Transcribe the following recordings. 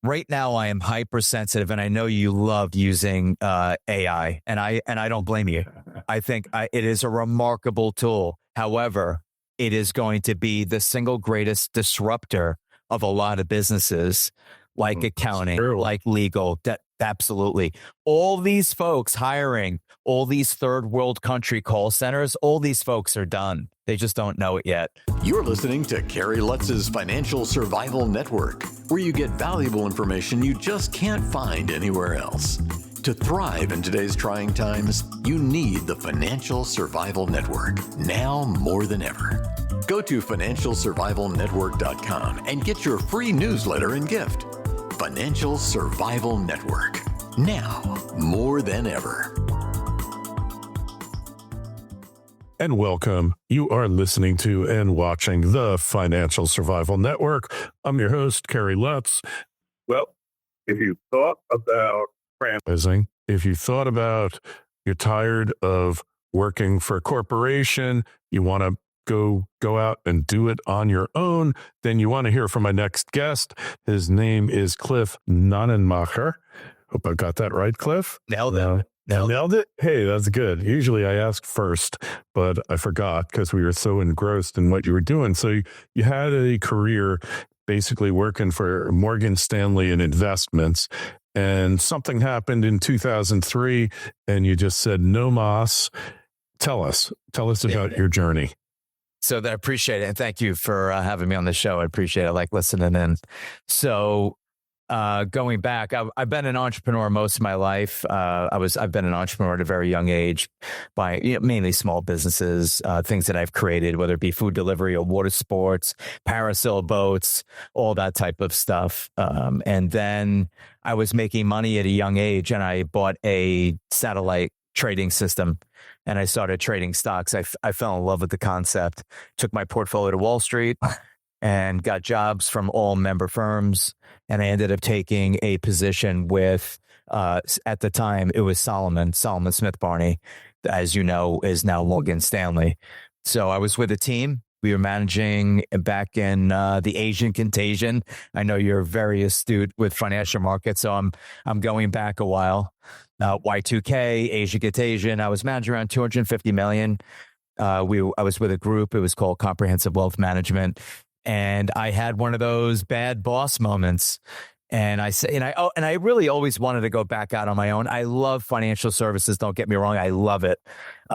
right now I am hypersensitive, and I know you love using AI, and I don't blame you. I think it is a remarkable tool. However, it is going to be the single greatest disruptor of a lot of businesses, like accounting, like legal. Absolutely. All these folks hiring all these third world country call centers, all these folks are done. They just don't know it yet. You're listening to Kerry Lutz's Financial Survival Network, where you get valuable information you just can't find anywhere else. To thrive in today's trying times, you need the Financial Survival Network, now more than ever. Go to financialsurvivalnetwork.com and get your free newsletter and gift. Financial Survival Network, now more than ever. And welcome. You are listening to and watching the Financial Survival Network. I'm your host, Kerry Lutz. Well, if you thought about franchising, if you thought about you're tired of working for a corporation, you want to go out and do it on your own, then you want to hear from my next guest. His name is Cliff Nonnenmacher. Hope I got that right, Cliff. Nailed it. Nailed it? Hey, that's good. Usually I ask first, but I forgot because we were so engrossed in what you were doing. So you had a career basically working for Morgan Stanley in investments, and something happened in 2003 and you just said, no mas. Tell us about your journey. So I appreciate it. And thank you for having me on the show. I appreciate it. I like listening in. So going back, I've been an entrepreneur most of my life. I've been an entrepreneur at a very young age by mainly small businesses, things that I've created, whether it be food delivery or water sports, parasail boats, all that type of stuff. And then I was making money at a young age, and I bought a satellite trading system, and I started trading stocks. I fell in love with the concept, took my portfolio to Wall Street and got jobs from all member firms. And I ended up taking a position with, at the time, it was Salomon Smith Barney, as you know, is now Morgan Stanley. So I was with a team. We were managing back in the Asian contagion. I know you're very astute with financial markets, so I'm going back a while. Y2K, Asian contagion. I was managing around $250 million. I was with a group. It was called Comprehensive Wealth Management. And I had one of those bad boss moments. And I really always wanted to go back out on my own. I love financial services. Don't get me wrong. I love it.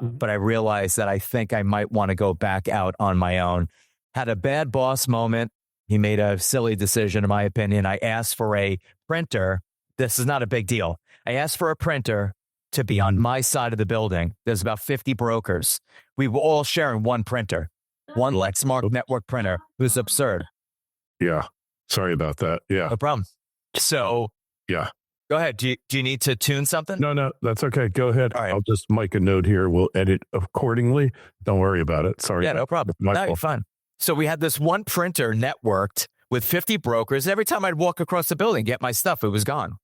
But I realized that I think I might want to go back out on my own. Had a bad boss moment. He made a silly decision, in my opinion. I asked for a printer. This is not a big deal. I asked for a printer to be on my side of the building. There's about 50 brokers. We were all sharing one printer, one Lexmark network printer. It was absurd. Yeah. Sorry about that. Yeah. No problem. So, yeah. Go ahead. Do you need to tune something? No, that's okay. Go ahead. All right. I'll just make a note here. We'll edit accordingly. Don't worry about it. Sorry. Yeah, no problem. No, you're fine. So we had this one printer networked with 50 brokers. Every time I'd walk across the building, get my stuff, it was gone.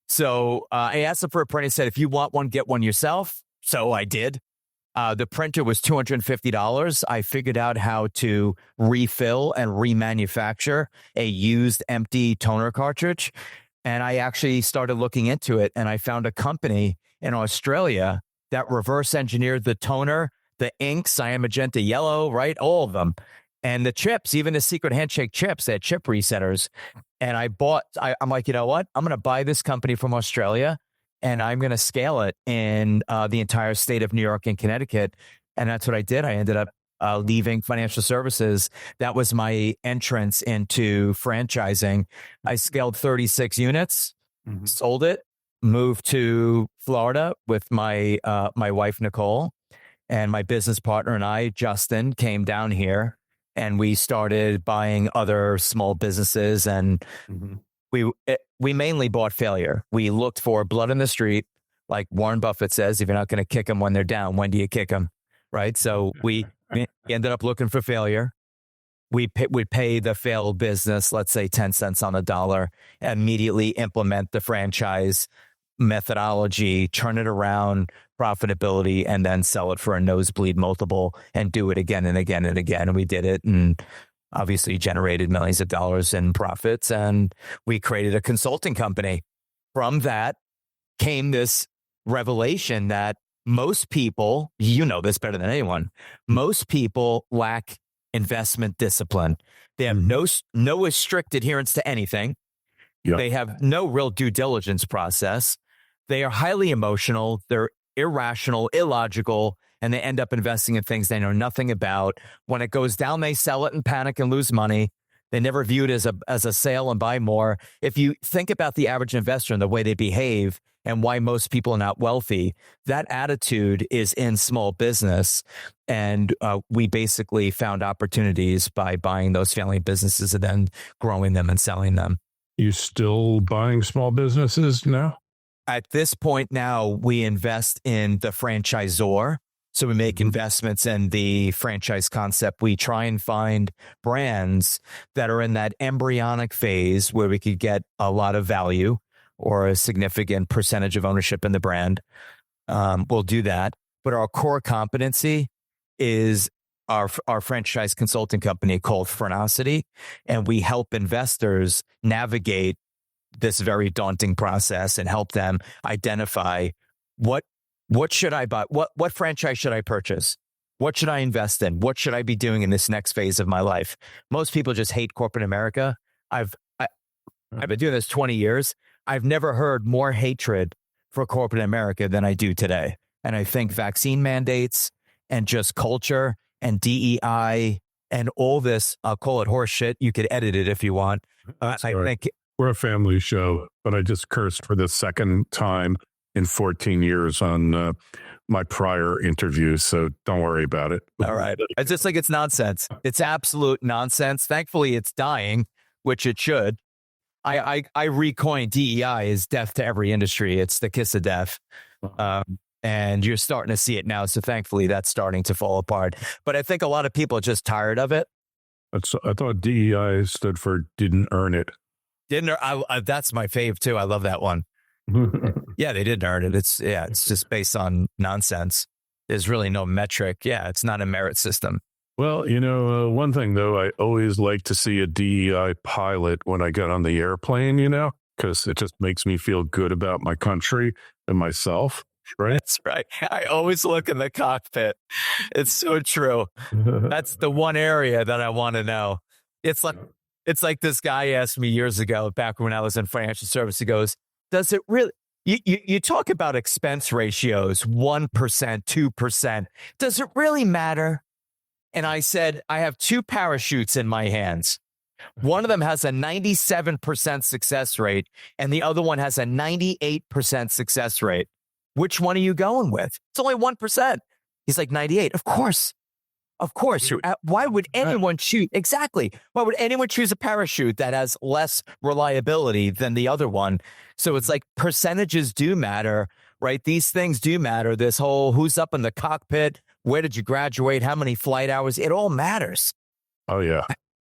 So I asked him for a printer. He said, if you want one, get one yourself. So I did. The printer was $250. I figured out how to refill and remanufacture a used empty toner cartridge. And I actually started looking into it, and I found a company in Australia that reverse engineered the toner, the ink, cyan, magenta, yellow, right? All of them. And the chips, even the secret handshake chips, they had chip resetters. And I'm like, you know what? I'm going to buy this company from Australia, and I'm going to scale it in the entire state of New York and Connecticut. And that's what I did. I ended up leaving financial services. That was my entrance into franchising. I scaled 36 units, sold it, moved to Florida with my wife, Nicole, and my business partner and I, Justin, came down here, and we started buying other small businesses. And we mainly bought failure. We looked for blood in the street. Like Warren Buffett says, if you're not going to kick them when they're down, when do you kick them? Right. So we ended up looking for failure. We would pay the failed business, let's say 10 cents on the dollar, immediately implement the franchise methodology, turn it around, profitability, and then sell it for a nosebleed multiple and do it again and again and again. And we did it. And obviously generated millions of dollars in profits, and we created a consulting company. From that came this revelation that most people, you know this better than anyone, most people lack investment discipline. They have no strict adherence to anything. Yeah. They have no real due diligence process. They are highly emotional. They're irrational, illogical, and they end up investing in things they know nothing about. When it goes down, they sell it and panic and lose money. They never view it as a sale and buy more. If you think about the average investor and the way they behave and why most people are not wealthy, that attitude is in small business. And we basically found opportunities by buying those family businesses and then growing them and selling them. You still buying small businesses now? At this point now, we invest in the franchisor. So we make investments in the franchise concept. We try and find brands that are in that embryonic phase where we could get a lot of value or a significant percentage of ownership in the brand. We'll do that. But our core competency is our franchise consulting company called Frenocity. And we help investors navigate this very daunting process and help them identify what should I buy? What franchise should I purchase? What should I invest in? What should I be doing in this next phase of my life? Most people just hate corporate America. I've been doing this 20 years. I've never heard more hatred for corporate America than I do today. And I think vaccine mandates and just culture and DEI and all this, I'll call it horse shit. You could edit it if you want. I think we're a family show, but I just cursed for the second time in 14 years on my prior interview. So don't worry about it. All right. It's just like, it's nonsense. It's absolute nonsense. Thankfully, it's dying, which it should. I recoined DEI as death to every industry. It's the kiss of death. And you're starting to see it now. So thankfully, that's starting to fall apart. But I think a lot of people are just tired of it. I thought DEI stood for didn't earn it. That's my fave too. I love that one. Yeah, they didn't earn it. It's just based on nonsense. There's really no metric. Yeah, it's not a merit system. Well, one thing though, I always like to see a DEI pilot when I get on the airplane, because it just makes me feel good about my country and myself. Right? That's right. I always look in the cockpit. It's so true. That's the one area that I want to know. It's like this guy asked me years ago, back when I was in financial service. He goes, does it really, you talk about expense ratios, 1%, 2%. Does it really matter? And I said, I have two parachutes in my hands. One of them has a 97% success rate, and the other one has a 98% success rate. Which one are you going with? It's only 1%. He's like, 98. Of course. Why would anyone choose? Exactly. Why would anyone choose a parachute that has less reliability than the other one? So it's like percentages do matter, right? These things do matter. This whole who's up in the cockpit, where did you graduate, how many flight hours, it all matters. Oh, yeah.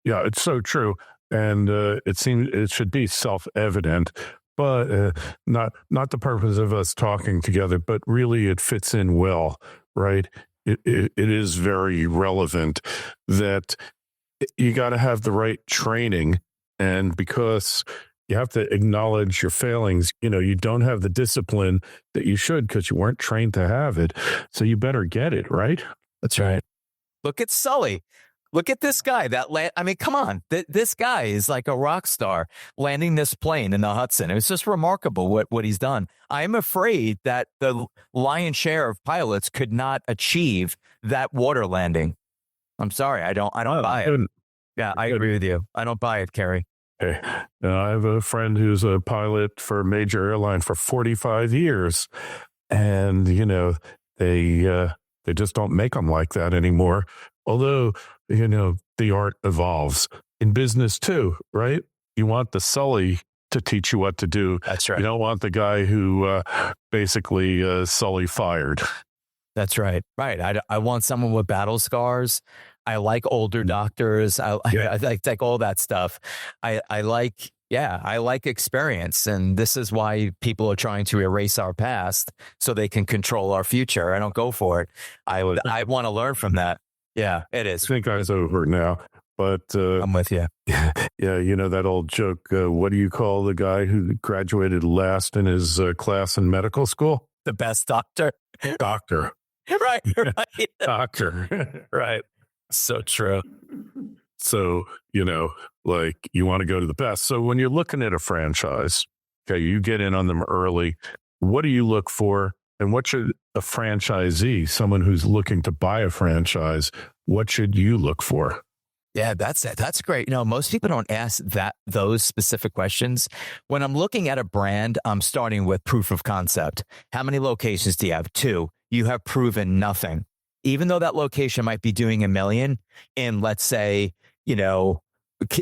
Yeah, it's so true. And it seems it should be self-evident, but not the purpose of us talking together, but really it fits in well, right? It is very relevant that you got to have the right training, and because you have to acknowledge your failings, you don't have the discipline that you should because you weren't trained to have it. So you better get it, right? That's right. Look at Sully. Look at this guy come on. This guy is like a rock star landing this plane in the Hudson. It was just remarkable what he's done. I'm afraid that the lion's share of pilots could not achieve that water landing. I'm sorry. I don't buy it. Yeah, I agree with you. I don't buy it, Kerry. Hey, I have a friend who's a pilot for a major airline for 45 years. And, they just don't make them like that anymore. Although, the art evolves in business too, right? You want the Sully to teach you what to do. That's right. You don't want the guy who basically Sully fired. That's right. Right. I want someone with battle scars. I like older doctors. I like all that stuff. I like experience. And this is why people are trying to erase our past so they can control our future. I don't go for it. I want to learn from that. Yeah, it is. I think it's over now. But I'm with you. yeah, you know that old joke. What do you call the guy who graduated last in his class in medical school? The best doctor. Doctor. Right. Doctor. Right. So true. So, you know, like you want to go to the best. So when you're looking at a franchise, okay, you get in on them early. What do you look for? And what should a franchisee, someone who's looking to buy a franchise, what should you look for? Yeah, that's it. That's great. You know, most people don't ask those specific questions. When I'm looking at a brand, I'm starting with proof of concept. How many locations do you have? 2. You have proven nothing. Even though that location might be doing $1 million in, let's say, you know,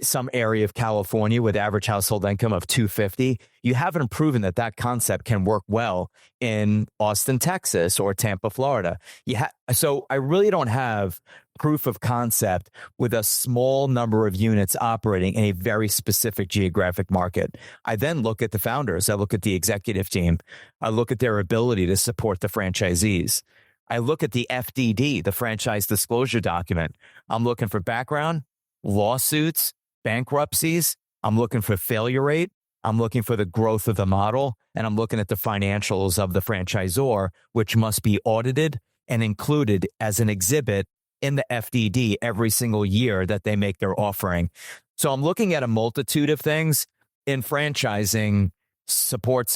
some area of California with average household income of $250, you haven't proven that concept can work well in Austin, Texas, or Tampa, Florida. So I really don't have proof of concept with a small number of units operating in a very specific geographic market. I then look at the founders. I look at the executive team. I look at their ability to support the franchisees. I look at the FDD, the franchise disclosure document. I'm looking for background, lawsuits, bankruptcies. I'm looking for failure rate. I'm looking for the growth of the model, and I'm looking at the financials of the franchisor, which must be audited and included as an exhibit in the FDD every single year that they make their offering. So I'm looking at a multitude of things in franchising: support,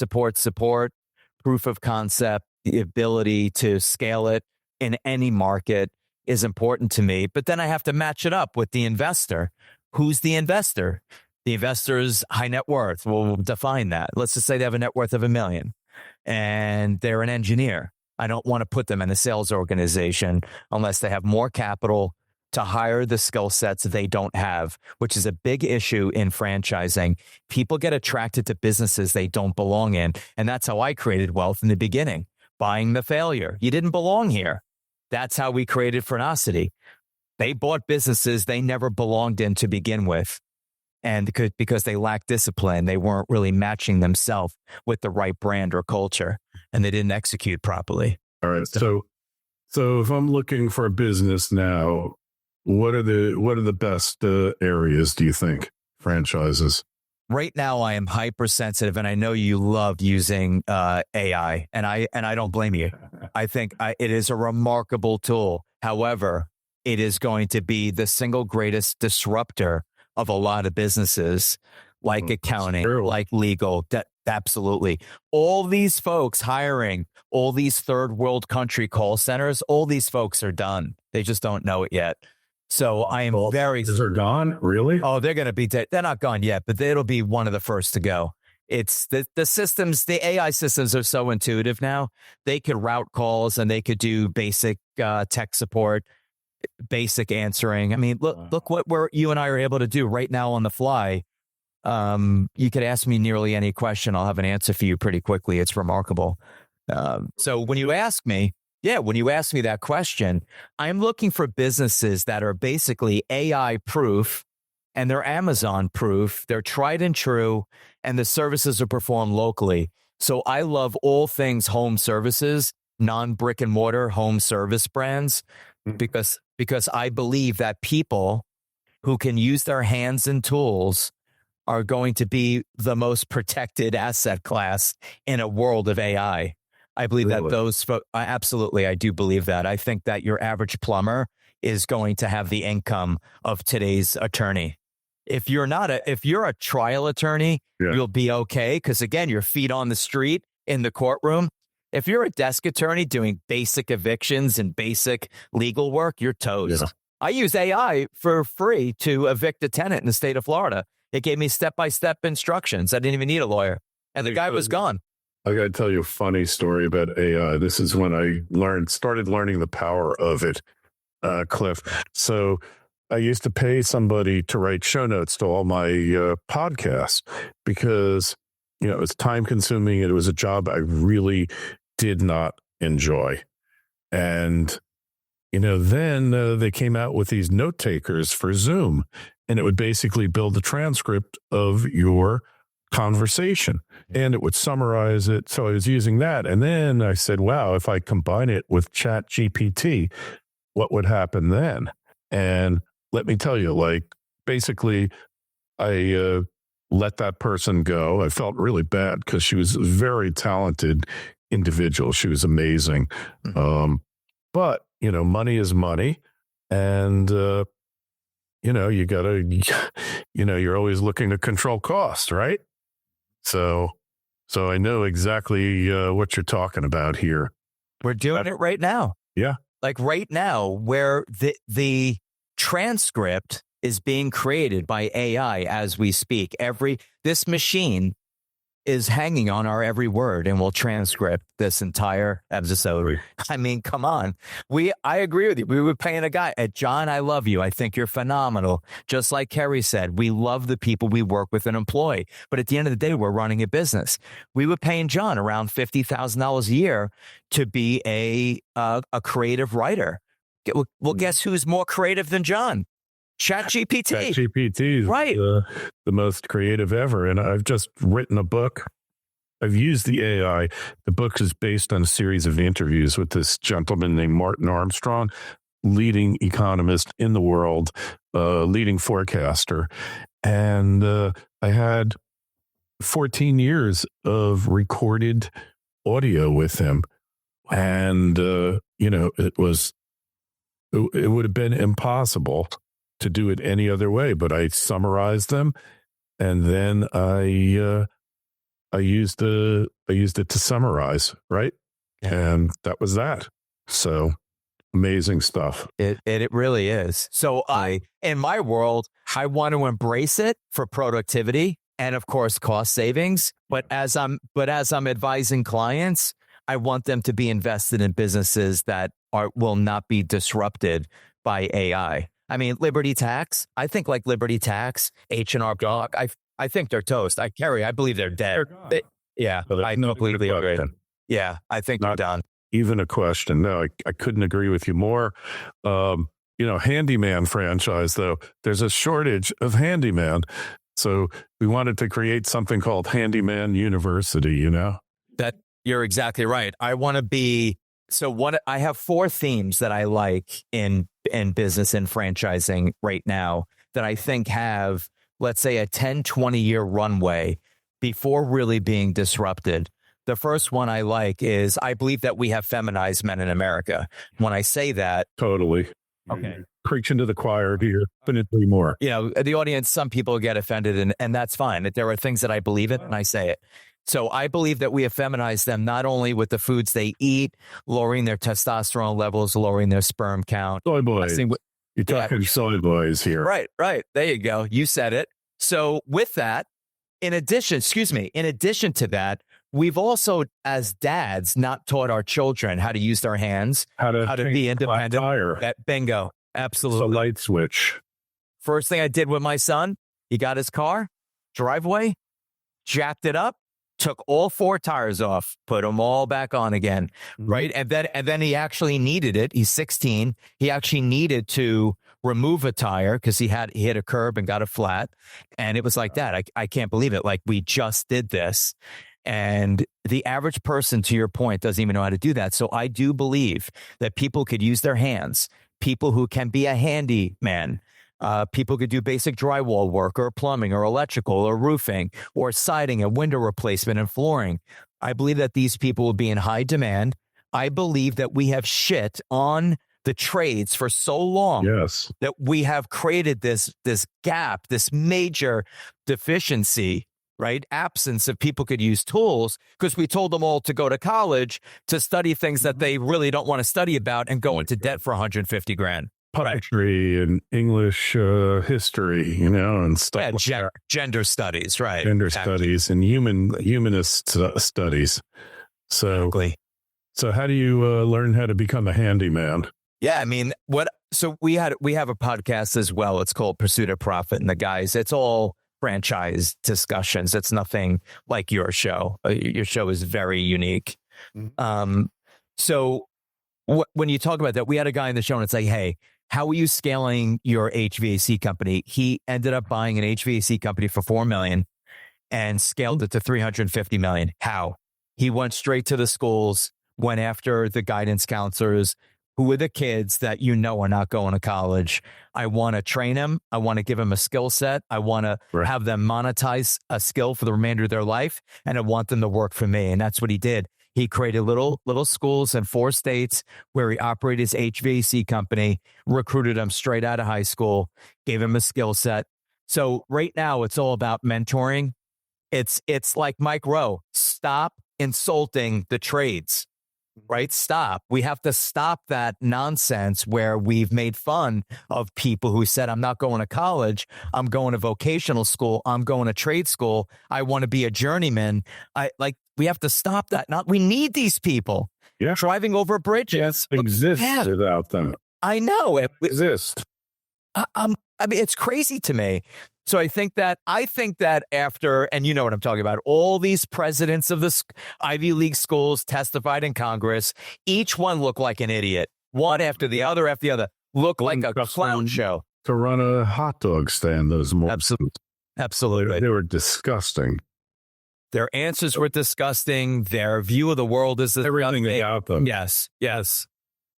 proof of concept, the ability to scale it in any market is important to me. But then I have to match it up with the investor. Who's the investor? The investor's high net worth. We'll define that. Let's just say they have a net worth of $1 million and they're an engineer. I don't want to put them in a sales organization unless they have more capital to hire the skill sets they don't have, which is a big issue in franchising. People get attracted to businesses they don't belong in. And that's how I created wealth in the beginning, buying the failure. You didn't belong here. That's how we created Frenocity. They bought businesses they never belonged in to begin with. And because they lacked discipline, they weren't really matching themselves with the right brand or culture, and they didn't execute properly. All right. So if I'm looking for a business now, what are the best areas, do you think, franchises? Right now, I am hypersensitive, and I know you love using AI, and I don't blame you. I think it is a remarkable tool. However, it is going to be the single greatest disruptor of a lot of businesses, like accounting, like legal. Absolutely. All these folks hiring all these third world country call centers, all these folks are done. They just don't know it yet. So I am They're gone? Really? Oh, they're going to be they're not gone yet, but it'll be one of the first to go. It's the systems, the AI systems are so intuitive now. They could route calls and they could do basic tech support, basic answering. I mean, look what you and I are able to do right now on the fly. You could ask me nearly any question. I'll have an answer for you pretty quickly. It's remarkable. So when you ask me that question, I'm looking for businesses that are basically AI proof and they're Amazon proof. They're tried and true, and the services are performed locally. So I love all things home services, non-brick and mortar home service brands, because I believe that people who can use their hands and tools are going to be the most protected asset class in a world of AI. I believe that absolutely, I do believe that. I think that your average plumber is going to have the income of today's attorney. If you're a trial attorney, you'll be okay. Because again, your feet on the street in the courtroom. If you're a desk attorney doing basic evictions and basic legal work, you're toast. Yeah. I use AI for free to evict a tenant in the state of Florida. It gave me step-by-step instructions. I didn't even need a lawyer. And the guy was gone. I got to tell you a funny story about AI. This is when I started learning the power of it, Cliff. So I used to pay somebody to write show notes to all my podcasts because, it was time consuming. It was a job I really did not enjoy. And, then they came out with these note takers for Zoom, and it would basically build a transcript of your conversation and it would summarize it. So I was using that. And then I said, wow, if I combine it with Chat GPT, what would happen then? And let me tell you, like, basically, I let that person go. I felt really bad because she was a very talented individual. She was amazing. But, money is money. And, you got to, you're always looking to control costs, right? So I know exactly what you're talking about here. We're doing it right now. Yeah. Like right now, where the transcript is being created by AI as we speak. This machine is hanging on our every word and will transcript this entire episode. I mean, come on. I agree with you. We were paying a guy at John, I love you. I think you're phenomenal. Just like Kerry said, we love the people we work with and employ. But at the end of the day, we're running a business. We were paying John around $50,000 a year to be a creative writer. Well, guess who's more creative than John? ChatGPT. ChatGPT is right. The most creative ever. And I've just written a book. I've used the AI. The book is based on a series of interviews with this gentleman named Martin Armstrong, leading economist in the world, leading forecaster. And I had 14 years of recorded audio with him. And, it would have been impossible to do it any other way, but I summarized them, and then I used it to summarize, right? Yeah. And that was that. So amazing stuff. It really is. So in my world, I want to embrace it for productivity and of course cost savings. But as I'm advising clients, I want them to be invested in businesses that will not be disrupted by AI. I mean, Liberty Tax. I think like Liberty Tax, H&R Block. I think they're toast. Kerry, I believe they're dead. I completely agree. Yeah, I think they're done. Even a question. No, I couldn't agree with you more. Handyman franchise, though, there's a shortage of handyman. So we wanted to create something called Handyman University, That you're exactly right. I want to be. So I have 4 themes that I like in business and franchising right now that I think have, let's say, a 10, 20-year runway before really being disrupted. The first one I like is I believe that we have feminized men in America. When I say that. Totally. Okay. Preaching to the choir here. Infinitely more. The audience, some people get offended and that's fine. There are things that I believe in and I say it. So I believe that we have feminized them not only with the foods they eat, lowering their testosterone levels, lowering their sperm count. Soy boys. You're talking soy boys here. Right. There you go. You said it. So with that, in addition to that, we've also, as dads, not taught our children how to use their hands, how to be independent. Bingo. Absolutely. It's a light switch. First thing I did with my son, he got his car, driveway, jacked it up, took all 4 tires off, put them all back on again, right? And then he actually needed it. He's 16. He actually needed to remove a tire because he hit a curb and got a flat. And it was like that. I can't believe it. Like, we just did this. And the average person, to your point, doesn't even know how to do that. So I do believe that people could use their hands, people who can be a handyman. People could do basic drywall work or plumbing or electrical or roofing or siding and window replacement and flooring. I believe that these people will be in high demand. I believe that we have shit on the trades for so long that we have created this gap, this major deficiency, right? Absence of people could use tools because we told them all to go to college to study things that they really don't want to study about and go into debt for $150,000. Poetry and English history, and stuff. Yeah, gender studies, right? Gender studies and humanist studies. So how do you learn how to become a handyman? Yeah, I mean, so we have a podcast as well. It's called Pursuit of Profit, and the guys, it's all franchise discussions. It's nothing like your show. Your show is very unique. So when you talk about that, we had a guy in the show and it's like, hey, how are you scaling your HVAC company? He ended up buying an HVAC company for $4 million and scaled it to $350 million. How? He went straight to the schools, went after the guidance counselors, who are the kids that you know are not going to college. I want to train them. I want to give them a skill set. I want to have them monetize a skill for the remainder of their life. And I want them to work for me. And that's what he did. He created little schools in 4 states where he operated his HVAC company, recruited them straight out of high school, gave him a skill set. So right now it's all about mentoring. It's like Mike Rowe, stop insulting the trades, right? Stop. We have to stop that nonsense where we've made fun of people who said, I'm not going to college. I'm going to vocational school. I'm going to trade school. I want to be a journeyman. We have to stop that. We need these people driving over bridges. Yes, exist without them. I know it exists. I mean, it's crazy to me. So I think that after, and you know what I'm talking about, all these presidents of the Ivy League schools testified in Congress, each one looked like an idiot, one after the other, looked like a clown show. To run a hot dog stand, those morons. Absolutely. They were disgusting. Their answers were disgusting. Their view of the world is everything about them. Yes.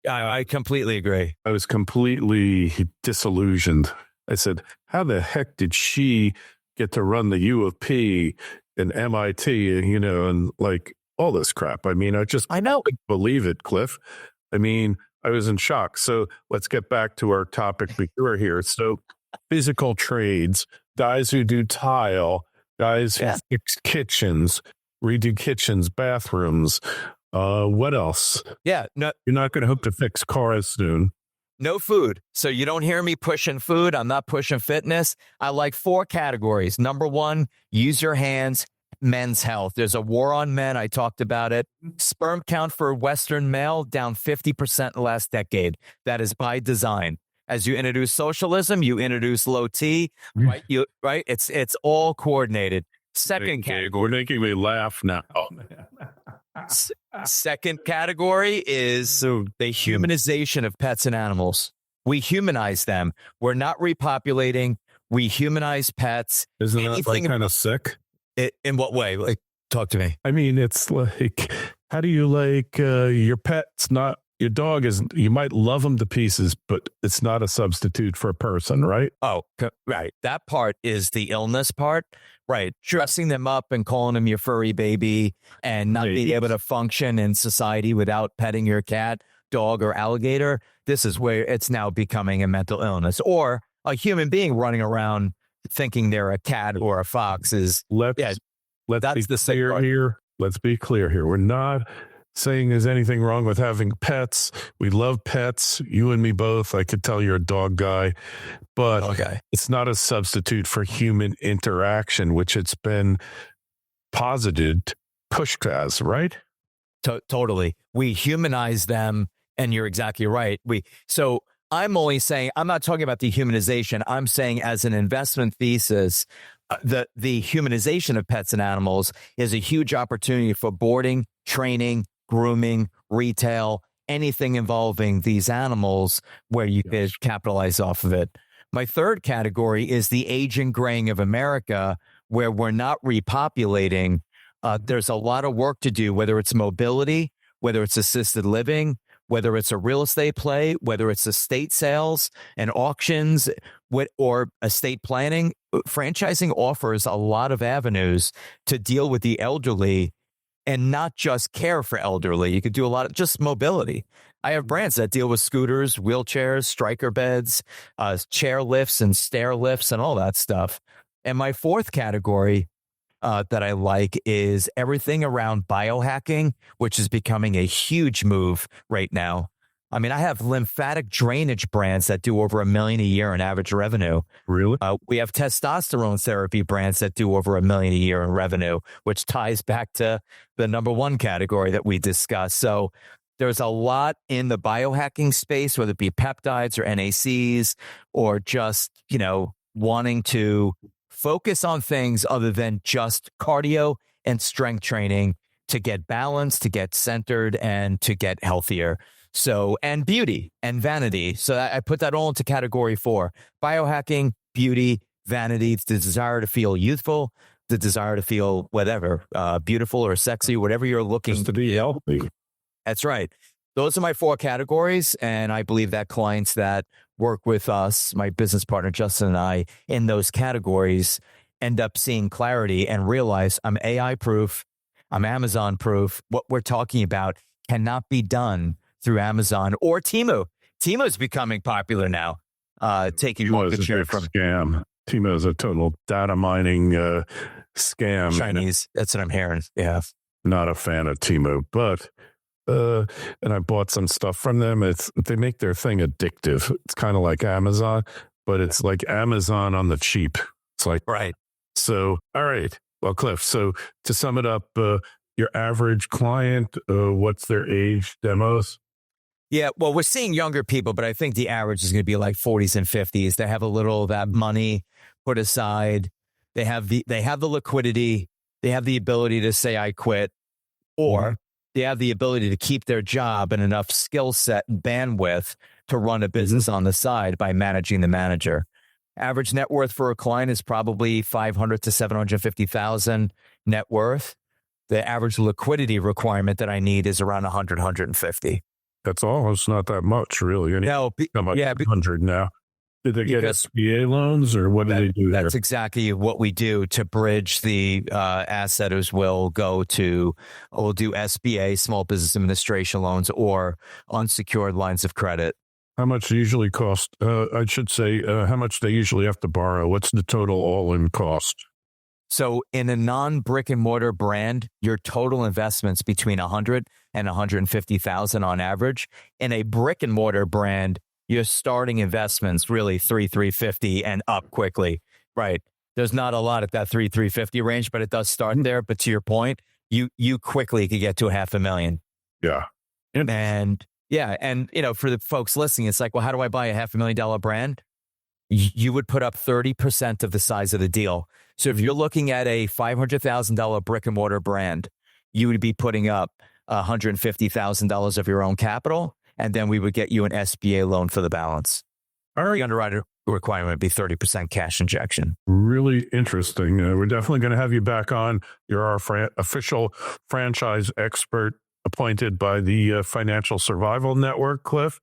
I completely agree. I was completely disillusioned. I said, how the heck did she get to run the U of P and MIT, and like all this crap? I mean, I know. Believe it, Cliff. I mean, I was in shock. So let's get back to our topic before here. So physical trades, guys who do tile, guys who fix kitchens, redo kitchens, bathrooms. What else? Yeah. No, you're not going to hope to fix cars soon. No food. So you don't hear me pushing food. I'm not pushing fitness. I like 4 categories. Number 1, use your hands, men's health. There's a war on men. I talked about it. Sperm count for Western male down 50% in the last decade. That is by design. As you introduce socialism, you introduce low T, right? It's all coordinated. Second category. We're making me laugh now. Second category is the humanization of pets and animals. We humanize them. We're not repopulating. We humanize pets. Isn't that kind of sick? In what way? Like, talk to me. I mean, it's like, how do you your pet's not, your dog isn't, you might love them to pieces, but it's not a substitute for a person, right? Oh, right. That part is the illness part. Right. Dressing them up and calling them your furry baby and not being able to function in society without petting your cat, dog, or alligator. This is where it's now becoming a mental illness, or a human being running around thinking they're a cat or a fox Let's be clear here. Let's be clear here. We're not saying there's anything wrong with having pets. We love pets. You and me both. I could tell you're a dog guy, but it's not a substitute for human interaction, which it's been posited, pushed as, right? Totally. We humanize them, and you're exactly right. So I'm only saying, I'm not talking about the humanization. I'm saying as an investment thesis, the humanization of pets and animals is a huge opportunity for boarding, training, grooming, retail, anything involving these animals where you could capitalize off of it. My third category is the aging graying of America, where we're not repopulating. There's a lot of work to do, whether it's mobility, whether it's assisted living, whether it's a real estate play, whether it's estate sales and auctions, or estate planning. Franchising offers a lot of avenues to deal with the elderly and not just care for elderly. You could do a lot of just mobility. I have brands that deal with scooters, wheelchairs, striker beds, chair lifts and stair lifts and all that stuff. And my fourth category that I like is everything around biohacking, which is becoming a huge move right now. I mean, I have lymphatic drainage brands that do over $1 million a year in average revenue. Really? We have testosterone therapy brands that do over $1 million a year in revenue, which ties back to the number 1 category that we discussed. So there's a lot in the biohacking space, whether it be peptides or NACs, or just, wanting to focus on things other than just cardio and strength training to get balanced, to get centered, and to get healthier. So, and beauty and vanity. So I put that all into category 4: biohacking, beauty, vanity, the desire to feel youthful, the desire to feel whatever, beautiful or sexy, whatever you're looking just to be healthy. That's right. those are my 4 categories. And I believe that clients that work with us, my business partner, Justin, and I, in those categories end up seeing clarity and realize I'm AI proof. I'm Amazon proof. What we're talking about cannot be done through Amazon or Temu. Temu is becoming popular now, taking market share from scam. Temu is a total data mining scam. Chinese. That's what I'm hearing. Yeah. Not a fan of Temu, but and I bought some stuff from them. They make their thing addictive. It's kind of like Amazon, but it's like Amazon on the cheap. It's like, right. So, all right. Well, Cliff, so to sum it up, your average client, what's their age, demos? Yeah, well, we're seeing younger people, but I think the average is going to be like 40s and 50s. They have a little of that money put aside. They have the liquidity. They have the ability to say, I quit, or they have the ability to keep their job and enough skill set and bandwidth to run a business on the side by managing the manager. Average net worth for a client is probably 500 to 750,000 net worth. The average liquidity requirement that I need is around 100, 150. That's all. It's not that much, really. No, 100 now. Did they get SBA loans, or what do they do there? That's exactly what we do to bridge the assetters. We'll do SBA, Small Business Administration loans, or unsecured lines of credit. How much they usually cost? I should say, how much they usually have to borrow. What's the total all-in cost? So in a non-brick and mortar brand, your total investment's between 100 and 150,000 on average. In a brick and mortar brand, your starting investments really 350 and up quickly. Right. There's not a lot at that 350 range, but it does start there. But to your point, you quickly could get to $500,000. Yeah. And for the folks listening, it's like, well, how do I buy a $500,000 brand? You would put up 30% of the size of the deal. So if you're looking at a $500,000 brick and mortar brand, you would be putting up $150,000 of your own capital, and then we would get you an SBA loan for the balance. All right. The underwriter requirement would be 30% cash injection. Really interesting. We're definitely going to have you back on. You're our official franchise expert appointed by the Financial Survival Network, Cliff.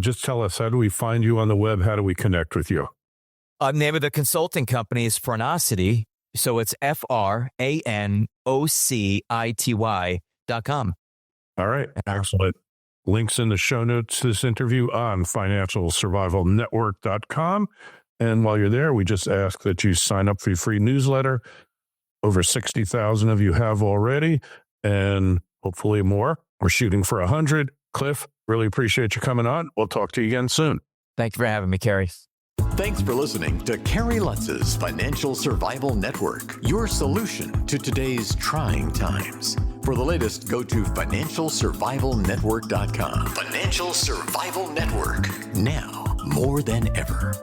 Just tell us, how do we find you on the web? How do we connect with you? Name of the consulting company is Frenocity. So it's FRANOCITY.com. All right. Excellent. Links in the show notes to this interview on financialsurvivalnetwork.com. And while you're there, we just ask that you sign up for your free newsletter. Over 60,000 of you have already, and hopefully more. We're shooting for 100. Cliff, really appreciate you coming on. We'll talk to you again soon. Thank you for having me, Kerry. Thanks for listening to Kerry Lutz's Financial Survival Network, your solution to today's trying times. For the latest, go to financialsurvivalnetwork.com. Financial Survival Network, now more than ever.